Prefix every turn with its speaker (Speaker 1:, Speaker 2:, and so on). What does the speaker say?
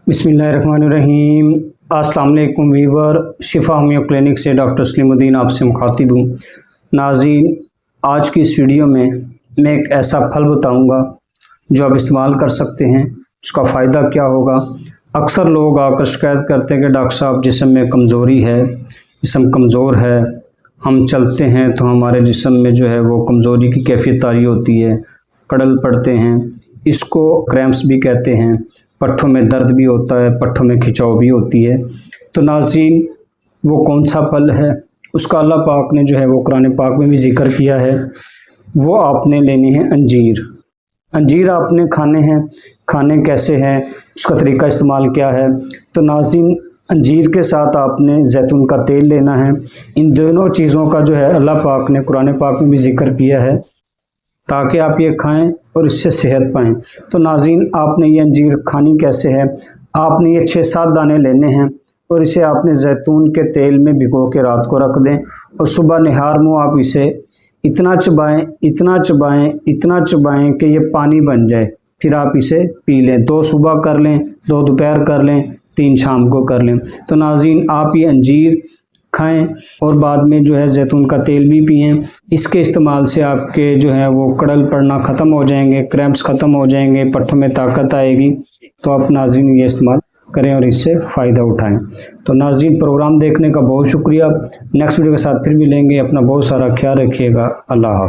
Speaker 1: बिस्मिल्लाहिर्रहमानिर्रहीम। अस्सलाम वालेकुम वीवर, शिफा होमियो क्लिनिक से डॉक्टर सलीमुद्दीन आपसे मुखातिब हूँ। नाज़रीन, आज की इस वीडियो में मैं एक ऐसा फल बताऊँगा जो आप इस्तेमाल कर सकते हैं। उसका फ़ायदा क्या होगा। अक्सर लोग आकर शिकायत करते हैं कि डॉक्टर साहब जिस्म में कमज़ोरी है, जिस्म कमज़ोर है, हम चलते हैं तो हमारे जिस्म में जो है वो कमज़ोरी की कैफियत तारी होती है, कड़ल पड़ते हैं। इसको क्रैम्प्स भी कहते हैं। पट्ठों में दर्द भी होता है, पट्ठों में खिंचाव भी होती है। तो नाज़रीन, वो कौन सा फल है, उसका अल्लाह पाक ने जो है वो कुरान पाक में भी ज़िक्र किया है। वो आपने लेने हैं अंजीर। अंजीर आपने खाने हैं। खाने कैसे हैं, उसका तरीका इस्तेमाल क्या है। तो नाज़रीन, अंजीर के साथ आपने जैतून का तेल लेना है। इन दोनों चीज़ों का जो है अल्लाह पाक ने कुरान पाक में भी ज़िक्र किया है ताकि आप ये खाएं और इससे सेहत पाएं। तो नाज़रीन, आपने ये अंजीर खानी कैसे है। आपने ये 6-7 दाने लेने हैं और इसे आपने जैतून के तेल में भिगो के रात को रख दें और सुबह निहार मुँह आप इसे इतना चबाएं, इतना चबाएं, इतना चबाएं कि ये पानी बन जाए। फिर आप इसे पी लें। 2 सुबह कर लें, 2 दोपहर कर लें, 3 शाम को कर लें। तो नाज़रीन, आप ये अंजीर खाएं और बाद में जो है जैतून का तेल भी पिएं। इसके इस्तेमाल से आपके जो है वो कड़ल पड़ना ख़त्म हो जाएंगे, क्रैम्प्स ख़त्म हो जाएंगे, पट्ठों में ताकत आएगी। तो आप नाज़रीन ये इस्तेमाल करें और इससे फ़ायदा उठाएं। तो नाज़रीन, प्रोग्राम देखने का बहुत शुक्रिया। नेक्स्ट वीडियो के साथ फिर मिलेंगे। अपना बहुत सारा ख्याल रखिएगा। अल्लाह हाफ़िज़।